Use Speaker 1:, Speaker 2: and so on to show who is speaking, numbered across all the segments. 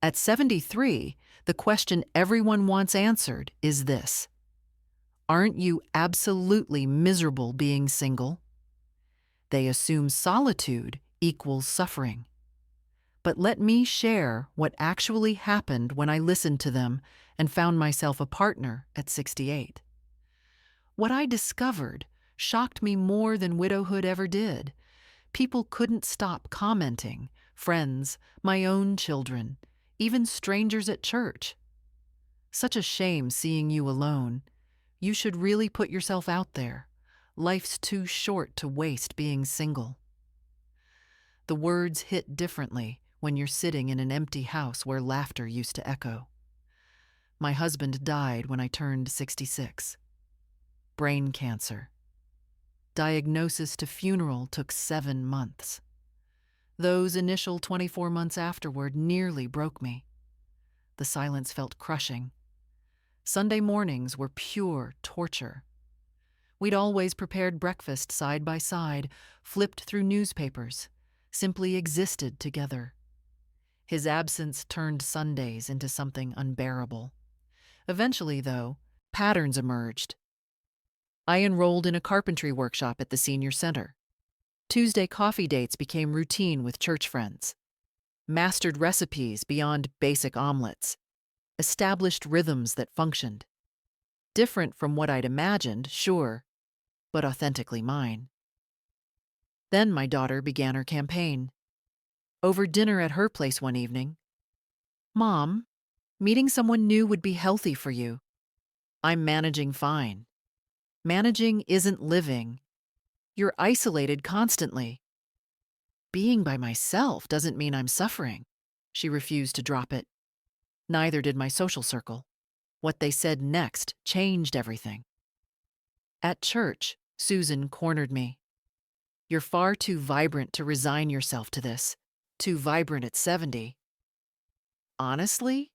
Speaker 1: At 73, the question everyone wants answered is this: aren't you absolutely miserable being single? They assume solitude equals suffering. But let me share what actually happened when I listened to them and found myself a partner at 68. What I discovered shocked me more than widowhood ever did. People couldn't stop commenting, friends, my own children, even strangers at church. Such a shame seeing you alone. You should really put yourself out there. Life's too short to waste being single. The words hit differently when you're sitting in an empty house where laughter used to echo. My husband died when I turned 66. Brain cancer. Diagnosis to funeral took 7 months. Those initial 24 months afterward nearly broke me. The silence felt crushing. Sunday mornings were pure torture. We'd always prepared breakfast side by side, flipped through newspapers, simply existed together. His absence turned Sundays into something unbearable. Eventually, though, patterns emerged. I enrolled in a carpentry workshop at the senior center. Tuesday coffee dates became routine with church friends. Mastered recipes beyond basic omelets. Established rhythms that functioned. Different from what I'd imagined, sure, but authentically mine. Then my daughter began her campaign. Over dinner at her place one evening, "Mom, meeting someone new would be healthy for you. I'm managing fine. Managing isn't living. You're isolated constantly. Being by myself doesn't mean I'm suffering." She refused to drop it. Neither did my social circle. What they said next changed everything. At church, Susan cornered me. "You're far too vibrant to resign yourself to this. Too vibrant at 70. Honestly?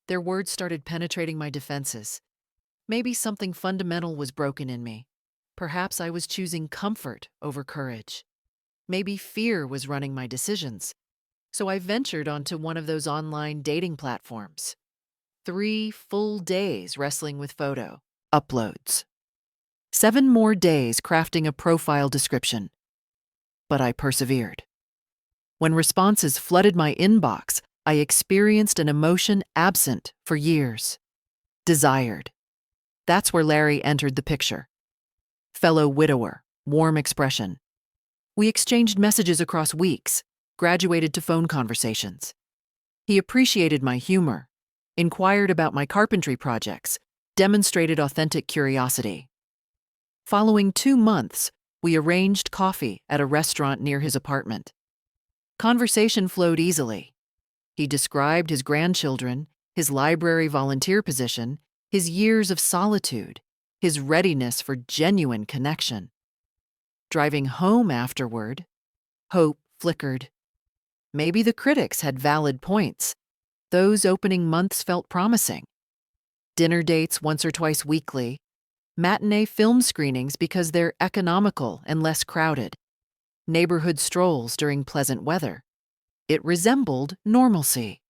Speaker 1: Their words started penetrating my defenses. Maybe something fundamental was broken in me. Perhaps I was choosing comfort over courage. Maybe fear was running my decisions. So I ventured onto one of those online dating platforms. 3 full days wrestling with photo uploads. 7 more days crafting a profile description. But I persevered. When responses flooded my inbox, I experienced an emotion absent for years. Desired. That's where Larry entered the picture. Fellow widower, warm expression. We exchanged messages across weeks, graduated to phone conversations. He appreciated my humor, inquired about my carpentry projects, demonstrated authentic curiosity. Following 2 months, we arranged coffee at a restaurant near his apartment. Conversation flowed easily. He described his grandchildren, his library volunteer position, his years of solitude, his readiness for genuine connection. Driving home afterward, hope flickered. Maybe the critics had valid points. Those opening months felt promising. Dinner dates once or twice weekly, matinee film screenings because they're economical and less crowded, neighborhood strolls during pleasant weather. It resembled normalcy.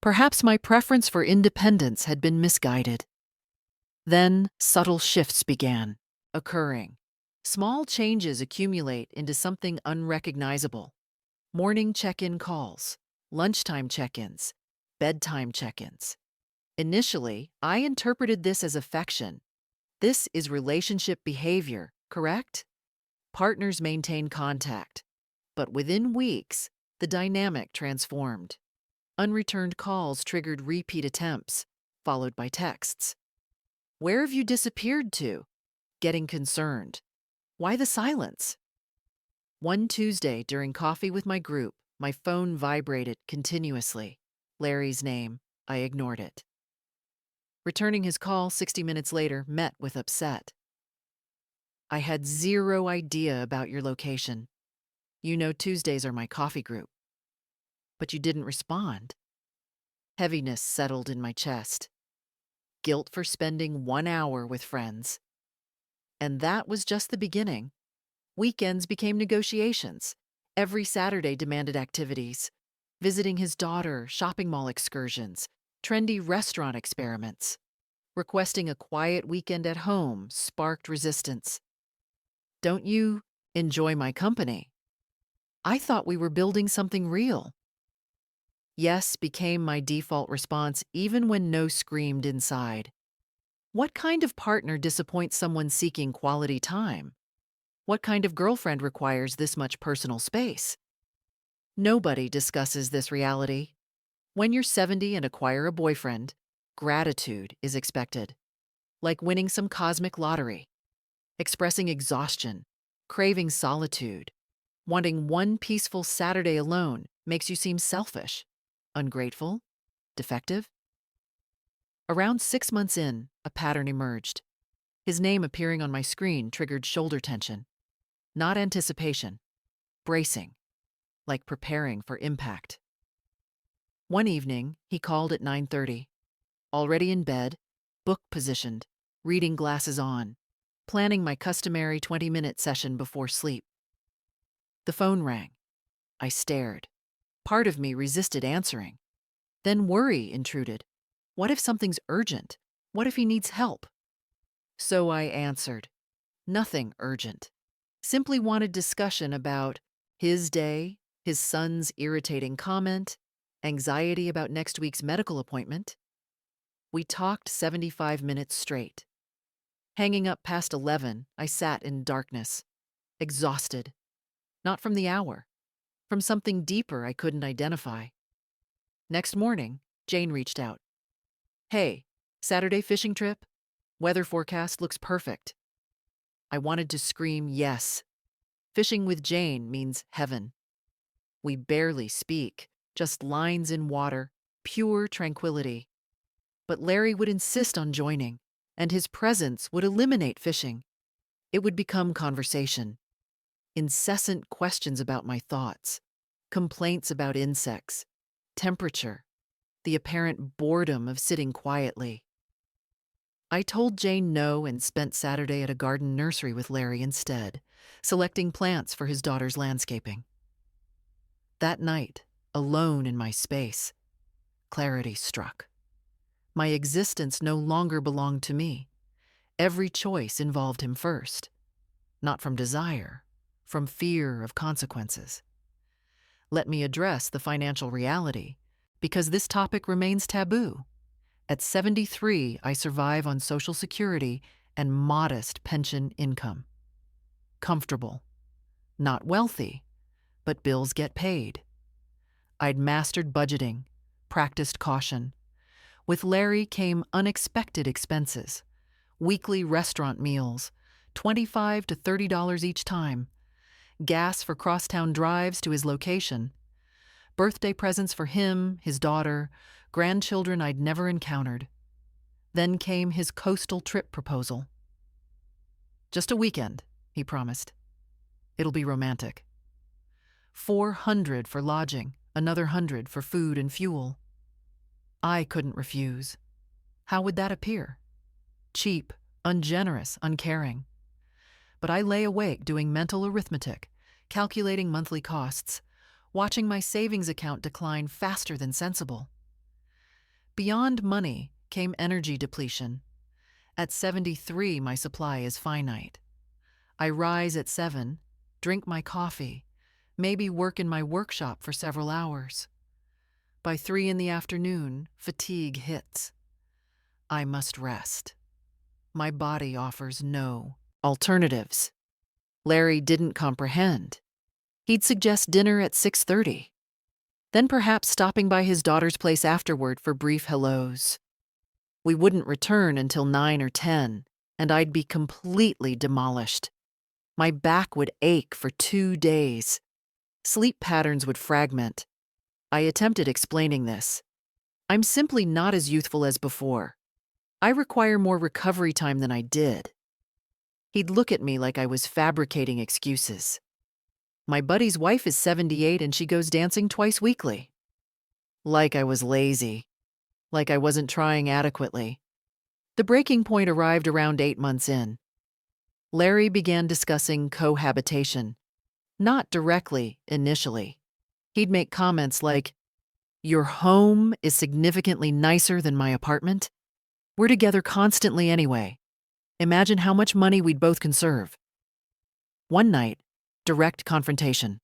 Speaker 1: Perhaps my preference for independence had been misguided. Then subtle shifts began occurring. Small changes accumulate into something unrecognizable. Morning check-in calls, lunchtime check-ins, bedtime check-ins. Initially, I interpreted this as affection. This is relationship behavior, correct? Partners maintain contact. But within weeks, the dynamic transformed. Unreturned calls triggered repeat attempts, followed by texts. "Where have you disappeared to?" Getting concerned. "Why the silence?" One Tuesday during coffee with my group, my phone vibrated continuously. Larry's name. I ignored it. Returning his call 60 minutes later, met with upset. "I had zero idea about your location. You know Tuesdays are my coffee group." "But you didn't respond." Heaviness settled in my chest. Guilt for spending 1 hour with friends. And that was just the beginning. Weekends became negotiations. Every Saturday demanded activities. visiting his daughter, shopping mall excursions, trendy restaurant experiments. Requesting a quiet weekend at home sparked resistance. "Don't you enjoy my company? I thought we were building something real." Yes became my default response even when no screamed inside. What kind of partner disappoints someone seeking quality time? What kind of girlfriend requires this much personal space? Nobody discusses this reality. When you're 70 and acquire a boyfriend, gratitude is expected, like winning some cosmic lottery. Expressing exhaustion, craving solitude, wanting one peaceful Saturday alone makes you seem selfish, ungrateful, defective. Around 6 months in, a pattern emerged. His name appearing on my screen triggered shoulder tension, not anticipation, bracing, like preparing for impact. One evening, he called at 9:30, already in bed, book positioned, reading glasses on, planning my customary 20-minute session before sleep. The phone rang. I stared. Part of me resisted answering. Then worry intruded. What if something's urgent? What if he needs help? So I answered. Nothing urgent. Simply wanted discussion about his day, his son's irritating comment, anxiety about next week's medical appointment. We talked 75 minutes straight. Hanging up past 11, I sat in darkness, exhausted. Not from the hour, from something deeper I couldn't identify. Next morning, Jane reached out. "Hey, Saturday fishing trip? Weather forecast looks perfect." I wanted to scream yes. Fishing with Jane means heaven. We barely speak, just lines in water, pure tranquility. But Larry would insist on joining, and his presence would eliminate fishing. It would become conversation. Incessant questions about my thoughts, complaints about insects, temperature, the apparent boredom of sitting quietly. I told Jane no and spent Saturday at a garden nursery with Larry instead, selecting plants for his daughter's landscaping. That night, alone in my space, clarity struck. My existence no longer belonged to me. Every choice involved him first, not from desire, from fear of consequences. Let me address the financial reality, because this topic remains taboo. At 73, I survive on Social Security and modest pension income. Comfortable. Not wealthy, but bills get paid. I'd mastered budgeting, practiced caution. With Larry came unexpected expenses. Weekly restaurant meals, $25 to $30 each time. Gas for crosstown drives to his location. Birthday presents for him, his daughter, grandchildren I'd never encountered. Then came his coastal trip proposal. "Just a weekend," he promised. "It'll be romantic." $400 for lodging, another $100 for food and fuel. I couldn't refuse. How would that appear? Cheap, ungenerous, uncaring. But I lay awake doing mental arithmetic, calculating monthly costs, watching my savings account decline faster than sensible. Beyond money came energy depletion. At 73, my supply is finite. I rise at 7, drink my coffee, maybe work in my workshop for several hours. By 3 in the afternoon, fatigue hits. I must rest. My body offers no alternatives. Larry didn't comprehend. He'd suggest dinner at 6:30. Then perhaps stopping by his daughter's place afterward for brief hellos. We wouldn't return until 9 or 10, and I'd be completely demolished. My back would ache for 2 days. Sleep patterns would fragment. I attempted explaining this. I'm simply not as youthful as before. I require more recovery time than I did. He'd look at me like I was fabricating excuses. My buddy's wife is 78 and she goes dancing twice weekly. Like I was lazy. Like I wasn't trying adequately. The breaking point arrived around 8 months in. Larry began discussing cohabitation. Not directly, initially. He'd make comments like, Your home is significantly nicer than my apartment. We're together constantly anyway. Imagine how much money we'd both conserve. One night, direct confrontation.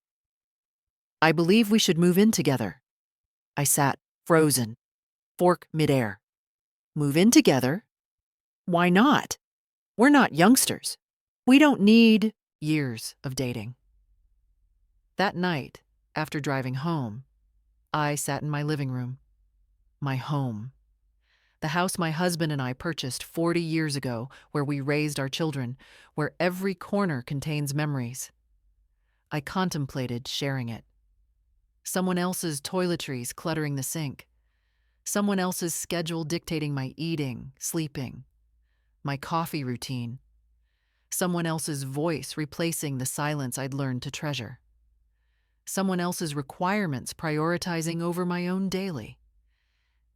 Speaker 1: I believe we should move in together. I sat, frozen, fork midair. Move in together? Why not? We're not youngsters. We don't need years of dating. That night, after driving home, I sat in my living room. My home. The house my husband and I purchased 40 years ago, where we raised our children, where every corner contains memories. I contemplated sharing it. Someone else's toiletries cluttering the sink. Someone else's schedule dictating my eating, sleeping, my coffee routine. Someone else's voice replacing the silence I'd learned to treasure. Someone else's requirements prioritizing over my own daily.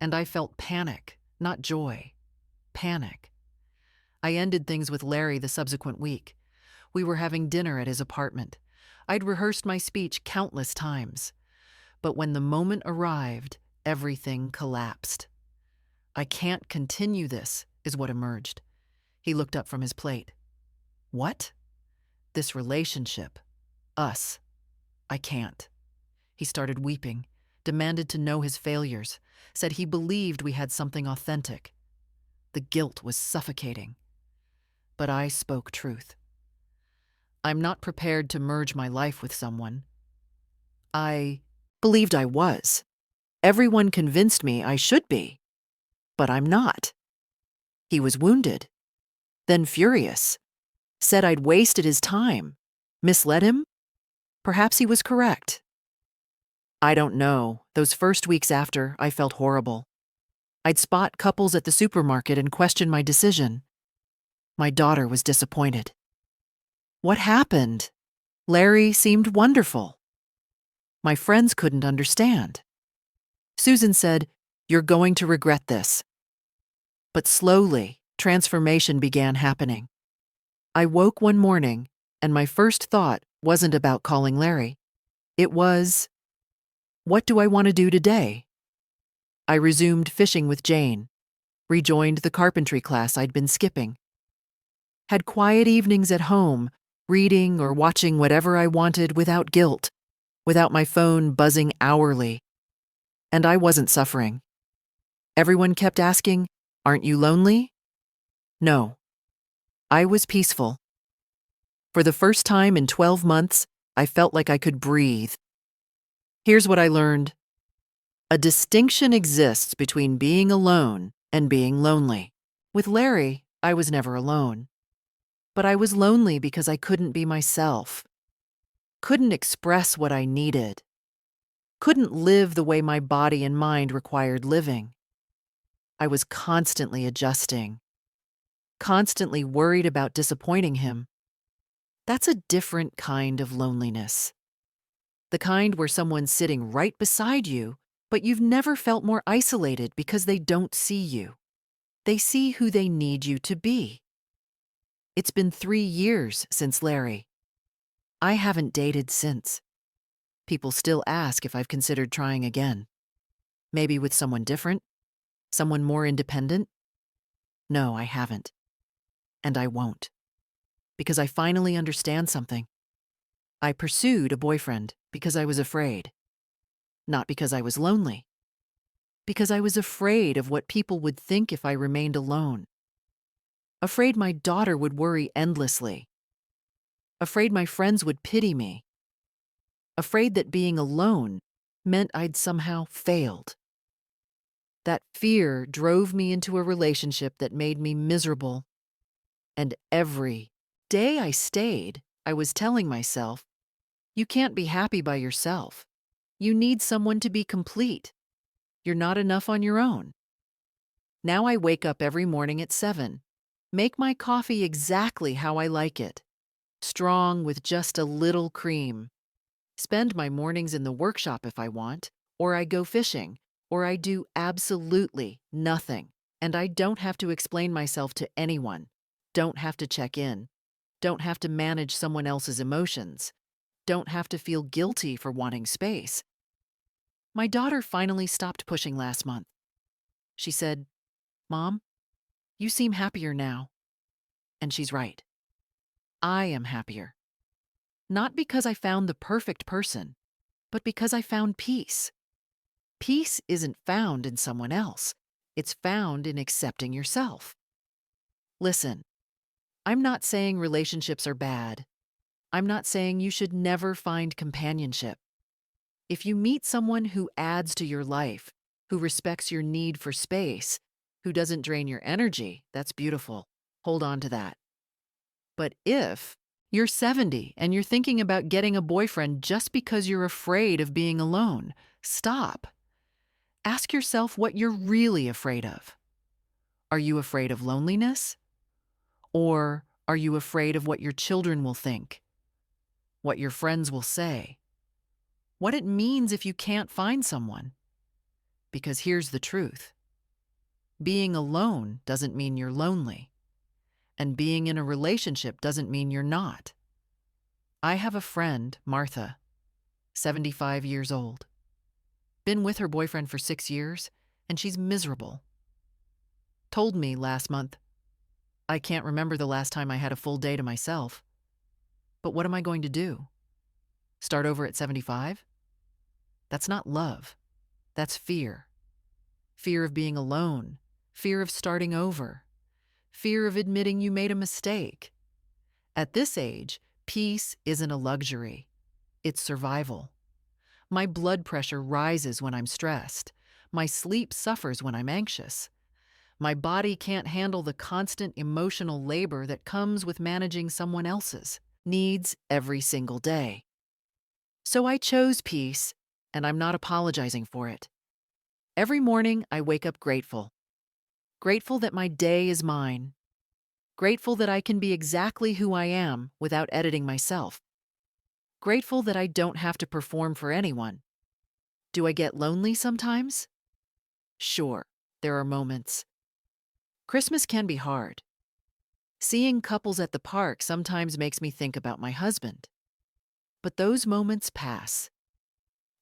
Speaker 1: And I felt panic, not joy. Panic. I ended things with Larry the subsequent week. We were having dinner at his apartment. I'd rehearsed my speech countless times. But when the moment arrived, everything collapsed. I can't continue this, is what emerged. He looked up from his plate. What? This relationship. Us. I can't. He started weeping, demanded to know his failures, said he believed we had something authentic. The guilt was suffocating. But I spoke truth. I'm not prepared to merge my life with someone. I believed I was. Everyone convinced me I should be. But I'm not. He was wounded, then furious, said I'd wasted his time, misled him. Perhaps he was correct. I don't know. Those first weeks after, I felt horrible. I'd spot couples at the supermarket and question my decision. My daughter was disappointed. What happened? Larry seemed wonderful. My friends couldn't understand. Susan said, "You're going to regret this." But slowly, transformation began happening. I woke one morning, and my first thought wasn't about calling Larry. It was, what do I want to do today? I resumed fishing with Jane, rejoined the carpentry class I'd been skipping, had quiet evenings at home, reading or watching whatever I wanted without guilt, without my phone buzzing hourly. And I wasn't suffering. Everyone kept asking, "Aren't you lonely?" No. I was peaceful. For the first time in 12 months, I felt like I could breathe. Here's what I learned. A distinction exists between being alone and being lonely. With Larry, I was never alone. But I was lonely because I couldn't be myself. Couldn't express what I needed. Couldn't live the way my body and mind required living. I was constantly adjusting. Constantly worried about disappointing him. That's a different kind of loneliness. The kind where someone's sitting right beside you, but you've never felt more isolated because they don't see you. They see who they need you to be. It's been 3 years since Larry. I haven't dated since. People still ask if I've considered trying again. Maybe with someone different? Someone more independent? No, I haven't. And I won't. Because I finally understand something. I pursued a boyfriend because I was afraid. Not because I was lonely. Because I was afraid of what people would think if I remained alone. Afraid my daughter would worry endlessly. Afraid my friends would pity me. Afraid that being alone meant I'd somehow failed. That fear drove me into a relationship that made me miserable. And every day I stayed, I was telling myself, you can't be happy by yourself. You need someone to be complete. You're not enough on your own. Now I wake up every morning at 7, make my coffee exactly how I like it, strong with just a little cream. Spend my mornings in the workshop if I want, or I go fishing, or I do absolutely nothing. And I don't have to explain myself to anyone, don't have to check in, don't have to manage someone else's emotions, don't have to feel guilty for wanting space. My daughter finally stopped pushing last month. She said, "Mom, you seem happier now." And she's right. I am happier. Not because I found the perfect person, but because I found peace. Peace isn't found in someone else. It's found in accepting yourself. Listen, I'm not saying relationships are bad. I'm not saying you should never find companionship. If you meet someone who adds to your life, who respects your need for space, who doesn't drain your energy, that's beautiful. Hold on to that. But if you're 70 and you're thinking about getting a boyfriend just because you're afraid of being alone, stop. Ask yourself what you're really afraid of. Are you afraid of loneliness? Or are you afraid of what your children will think? What your friends will say? What it means if you can't find someone? Because here's the truth. Being alone doesn't mean you're lonely. And being in a relationship doesn't mean you're not. I have a friend, Martha, 75 years old. Been with her boyfriend for 6 years, and she's miserable. Told me last month, "I can't remember the last time I had a full day to myself. But what am I going to do? Start over at 75? That's not love. That's fear. Fear of being alone. Fear of starting over. Fear of admitting you made a mistake. At this age, peace isn't a luxury. It's survival. My blood pressure rises when I'm stressed. My sleep suffers when I'm anxious. My body can't handle the constant emotional labor that comes with managing someone else's needs every single day. So I chose peace, and I'm not apologizing for it. Every morning, I wake up grateful. Grateful that my day is mine. Grateful that I can be exactly who I am without editing myself. Grateful that I don't have to perform for anyone. Do I get lonely sometimes? Sure, there are moments. Christmas can be hard. Seeing couples at the park sometimes makes me think about my husband. But those moments pass,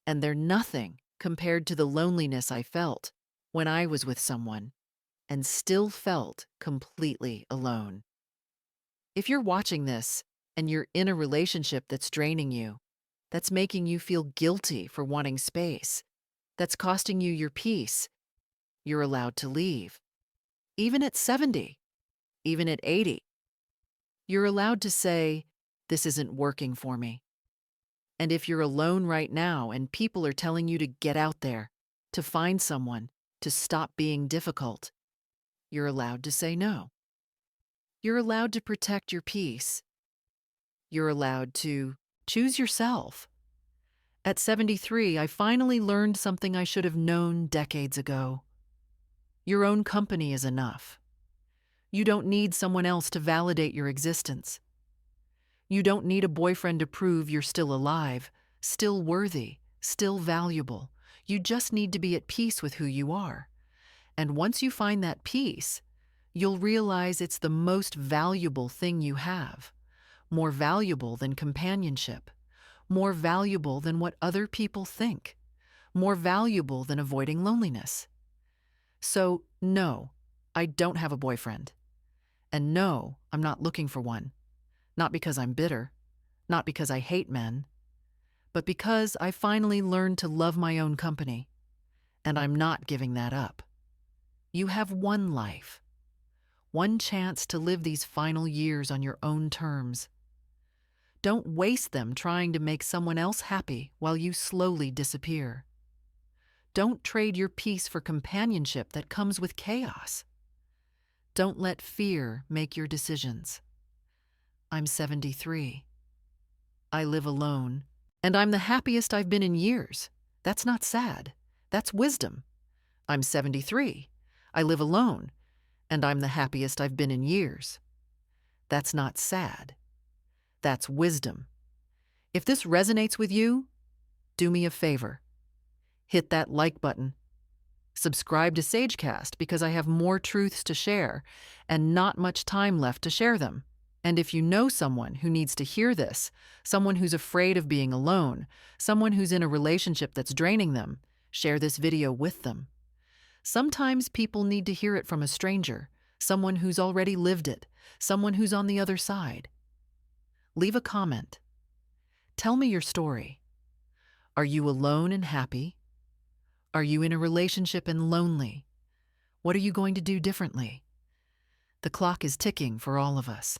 Speaker 1: and they're nothing compared to the loneliness I felt when I was with someone and still felt completely alone. If you're watching this and you're in a relationship that's draining you, that's making you feel guilty for wanting space, that's costing you your peace, you're allowed to leave. Even at 70, even at 80, you're allowed to say, "This isn't working for me." And if you're alone right now and people are telling you to get out there, to find someone, to stop being difficult, you're allowed to say no. You're allowed to protect your peace. You're allowed to choose yourself. At 73, I finally learned something I should have known decades ago. Your own company is enough. You don't need someone else to validate your existence. You don't need a boyfriend to prove you're still alive, still worthy, still valuable. You just need to be at peace with who you are. And once you find that peace, you'll realize it's the most valuable thing you have. More valuable than companionship. More valuable than what other people think. More valuable than avoiding loneliness. So, no, I don't have a boyfriend. And no, I'm not looking for one. Not because I'm bitter, not because I hate men, but because I finally learned to love my own company. And I'm not giving that up. You have one life, one chance to live these final years on your own terms. Don't waste them trying to make someone else happy while you slowly disappear. Don't trade your peace for companionship that comes with chaos. Don't let fear make your decisions. I'm 73. I live alone, and I'm the happiest I've been in years. That's not sad. That's wisdom. I'm 73. I live alone, and I'm the happiest I've been in years. That's not sad. That's wisdom. If this resonates with you, do me a favor. Hit that like button. Subscribe to SAGECAST because I have more truths to share and not much time left to share them. And if you know someone who needs to hear this, someone who's afraid of being alone, someone who's in a relationship that's draining them, Share this video with them. Sometimes people need to hear it from a stranger, someone who's already lived it, someone who's on the other side. Leave a comment. Tell me your story. Are you alone and happy? Are you in a relationship and lonely? What are you going to do differently? The clock is ticking for all of us.